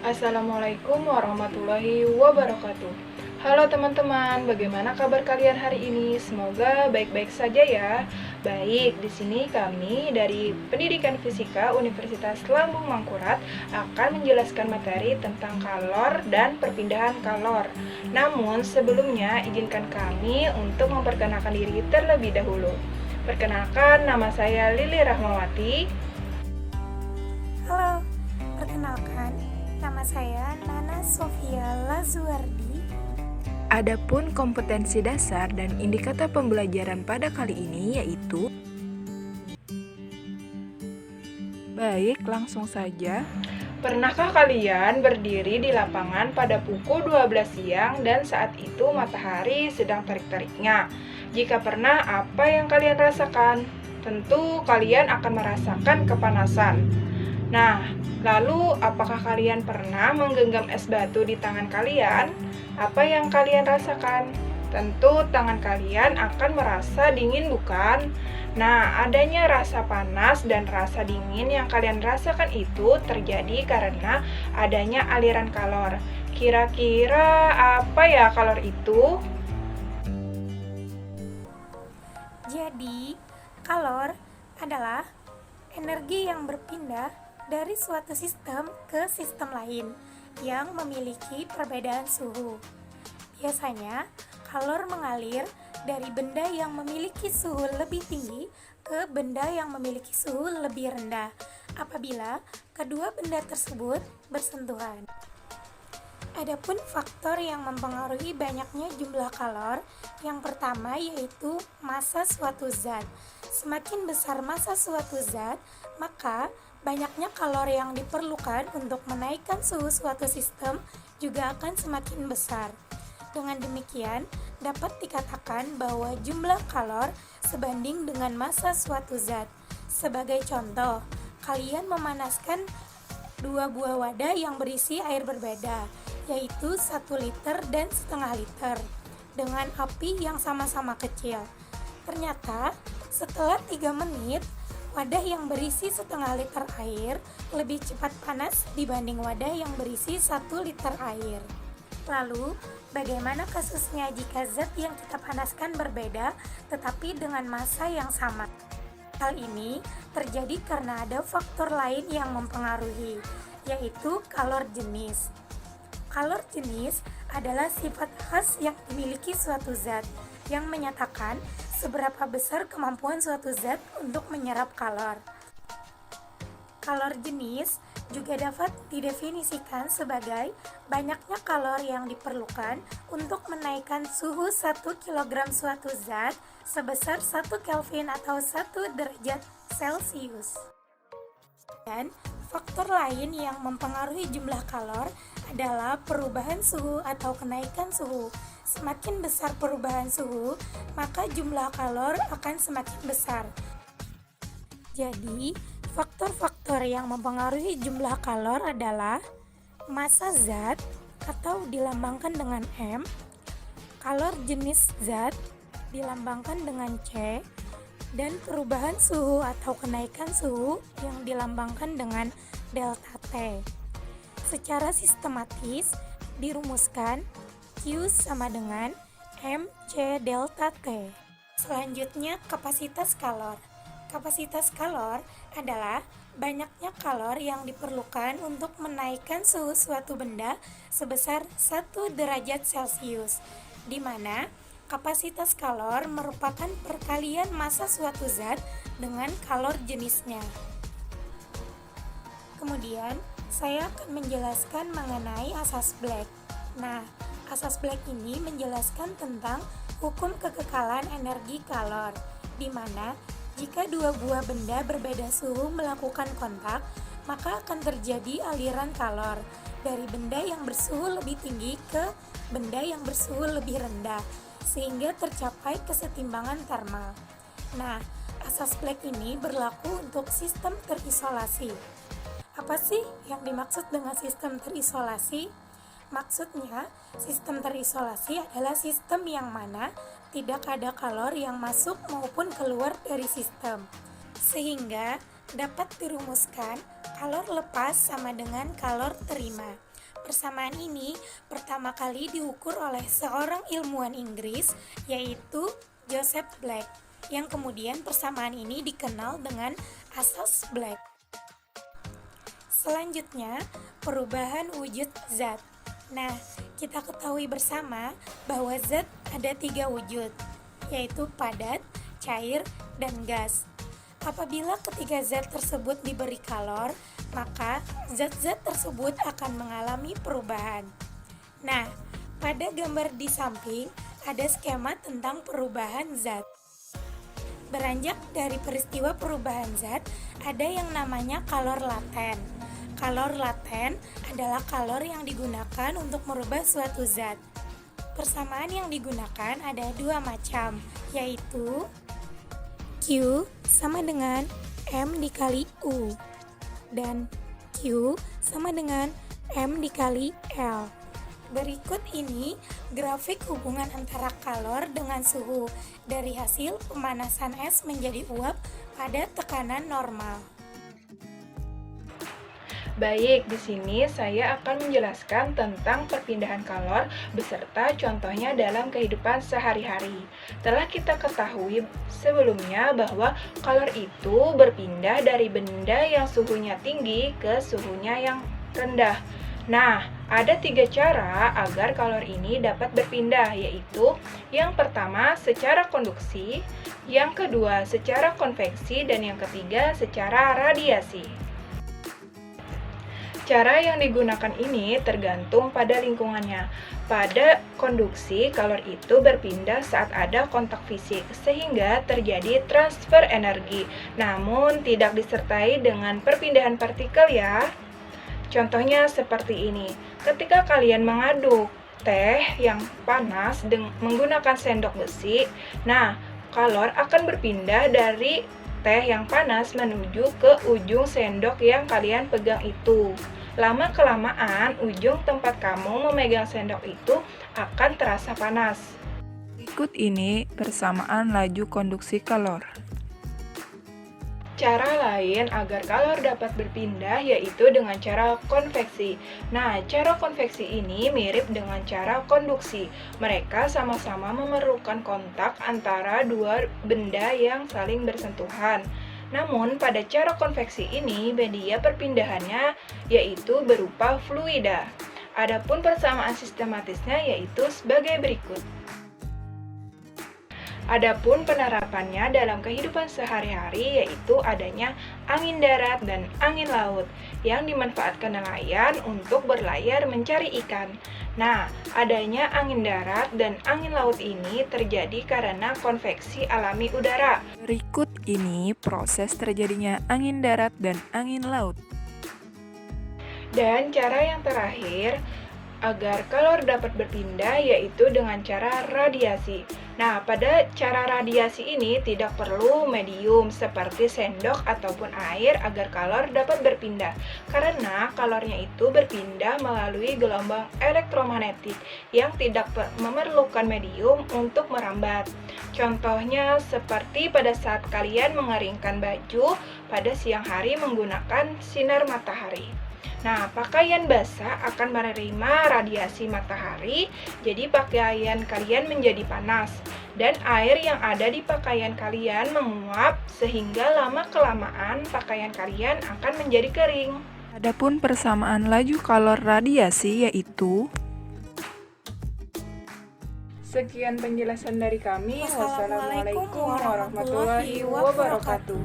Assalamualaikum warahmatullahi wabarakatuh. Halo teman-teman, bagaimana kabar kalian hari ini? Semoga baik-baik saja ya. Baik, di sini kami dari Pendidikan Fisika Universitas Lambung Mangkurat akan menjelaskan materi tentang kalor dan perpindahan kalor. Namun sebelumnya izinkan kami untuk memperkenalkan diri terlebih dahulu. Perkenalkan, nama saya Lili Rahmawati. Halo, perkenalkan, nama saya Nana Sofia Lazuardi. Adapun kompetensi dasar dan indikator pembelajaran pada kali ini yaitu baik, langsung saja. Pernahkah kalian berdiri di lapangan pada pukul 12 siang dan saat itu matahari sedang terik-teriknya? Jika pernah, apa yang kalian rasakan? Tentu kalian akan merasakan kepanasan. Nah, lalu apakah kalian pernah menggenggam es batu di tangan kalian? Apa yang kalian rasakan? Tentu tangan kalian akan merasa dingin, bukan? Nah, adanya rasa panas dan rasa dingin yang kalian rasakan itu terjadi karena adanya aliran kalor. Kira-kira apa ya kalor itu? Jadi, kalor adalah energi yang berpindah dari suatu sistem ke sistem lain yang memiliki perbedaan suhu. Biasanya, kalor mengalir dari benda yang memiliki suhu lebih tinggi ke benda yang memiliki suhu lebih rendah apabila kedua benda tersebut bersentuhan. Adapun faktor yang mempengaruhi banyaknya jumlah kalor, yang pertama yaitu massa suatu zat. Semakin besar massa suatu zat, maka banyaknya kalor yang diperlukan untuk menaikkan suhu suatu sistem juga akan semakin besar. Dengan demikian, dapat dikatakan bahwa jumlah kalor sebanding dengan massa suatu zat. Sebagai contoh, kalian memanaskan 2 buah wadah yang berisi air berbeda, yaitu 1 liter dan setengah liter, dengan api yang sama-sama kecil. Ternyata, setelah 3 menit, wadah yang berisi setengah liter air lebih cepat panas dibanding wadah yang berisi 1 liter air. Lalu, bagaimana kasusnya jika zat yang kita panaskan berbeda tetapi dengan massa yang sama? Hal ini terjadi karena ada faktor lain yang mempengaruhi, yaitu kalor jenis. Kalor jenis adalah sifat khas yang dimiliki suatu zat, yang menyatakan seberapa besar kemampuan suatu zat untuk menyerap kalor. Kalor jenis juga dapat didefinisikan sebagai banyaknya kalor yang diperlukan untuk menaikkan suhu 1 kg suatu zat sebesar 1 Kelvin atau 1 derajat Celcius. Dan faktor lain yang mempengaruhi jumlah kalor adalah perubahan suhu atau kenaikan suhu. Semakin besar perubahan suhu, maka jumlah kalor akan semakin besar. Jadi, faktor-faktor yang mempengaruhi jumlah kalor adalah massa zat atau dilambangkan dengan M, kalor jenis zat dilambangkan dengan C, dan perubahan suhu atau kenaikan suhu yang dilambangkan dengan delta T. Secara sistematis dirumuskan Q sama dengan MC delta T. Selanjutnya, kapasitas kalor. Kapasitas kalor adalah banyaknya kalor yang diperlukan untuk menaikkan suhu suatu benda sebesar 1 derajat Celcius, di mana kapasitas kalor merupakan perkalian massa suatu zat dengan kalor jenisnya. Kemudian, saya akan menjelaskan mengenai asas Black. Nah, asas Black ini menjelaskan tentang hukum kekekalan energi kalor, di mana jika 2 buah benda berbeda suhu melakukan kontak, maka akan terjadi aliran kalor dari benda yang bersuhu lebih tinggi ke benda yang bersuhu lebih rendah, sehingga tercapai kesetimbangan termal. Nah, asas Black ini berlaku untuk sistem terisolasi. Apa sih yang dimaksud dengan sistem terisolasi? Maksudnya, sistem terisolasi adalah sistem yang mana tidak ada kalor yang masuk maupun keluar dari sistem. sehingga dapat dirumuskan kalor lepas sama dengan kalor terima. Persamaan ini pertama kali diukur oleh seorang ilmuwan Inggris, yaitu Joseph Black, yang kemudian persamaan ini dikenal dengan asas Black. Selanjutnya, perubahan wujud zat. Nah, kita ketahui bersama bahwa zat ada 3 wujud, yaitu padat, cair, dan gas. Apabila ketiga zat tersebut diberi kalor, maka zat-zat tersebut akan mengalami perubahan. Nah, pada gambar di samping ada skema tentang perubahan zat. Beranjak dari peristiwa perubahan zat, ada yang namanya kalor laten. Kalor laten adalah kalor yang digunakan untuk merubah suatu zat. Persamaan yang digunakan ada 2 macam, yaitu Q sama dengan M dikali U dan Q sama dengan M dikali L. Berikut ini grafik hubungan antara kalor dengan suhu dari hasil pemanasan es menjadi uap pada tekanan normal. Baik, di sini saya akan menjelaskan tentang perpindahan kalor beserta contohnya dalam kehidupan sehari-hari. Telah kita ketahui sebelumnya bahwa kalor itu berpindah dari benda yang suhunya tinggi ke suhunya yang rendah. Nah, ada 3 cara agar kalor ini dapat berpindah, yaitu yang pertama secara konduksi, yang kedua secara konveksi, dan yang ketiga secara radiasi. Cara yang digunakan ini tergantung pada lingkungannya. Pada konduksi, kalor itu berpindah saat ada kontak fisik, sehingga terjadi transfer energi, namun tidak disertai dengan perpindahan partikel ya. Contohnya seperti ini, ketika kalian mengaduk teh yang panas menggunakan sendok besi, nah, kalor akan berpindah dari teh yang panas menuju ke ujung sendok yang kalian pegang itu. Lama-kelamaan, ujung tempat kamu memegang sendok itu akan terasa panas. Berikut ini persamaan laju konduksi kalor. Cara lain agar kalor dapat berpindah yaitu dengan cara konveksi. Nah, cara konveksi ini mirip dengan cara konduksi. Mereka sama-sama memerlukan kontak antara 2 benda yang saling bersentuhan. Namun, pada cara konveksi ini, media perpindahannya yaitu berupa fluida. Adapun persamaan sistematisnya yaitu sebagai berikut. Adapun penerapannya dalam kehidupan sehari-hari yaitu adanya angin darat dan angin laut yang dimanfaatkan nelayan untuk berlayar mencari ikan. Nah, adanya angin darat dan angin laut ini terjadi karena konveksi alami udara. Berikut ini proses terjadinya angin darat dan angin laut. Dan cara yang terakhir agar kalor dapat berpindah yaitu dengan cara radiasi. Nah, pada cara radiasi ini tidak perlu medium seperti sendok ataupun air agar kalor dapat berpindah, karena kalornya itu berpindah melalui gelombang elektromagnetik yang tidak memerlukan medium untuk merambat. Contohnya seperti pada saat kalian mengeringkan baju pada siang hari menggunakan sinar matahari. Nah, pakaian basah akan menerima radiasi matahari, jadi pakaian kalian menjadi panas. Dan air yang ada di pakaian kalian menguap, sehingga lama-kelamaan pakaian kalian akan menjadi kering. Adapun persamaan laju kalor radiasi yaitu... Sekian penjelasan dari kami. Wassalamualaikum Wassalamualaikum warahmatullahi wabarakatuh.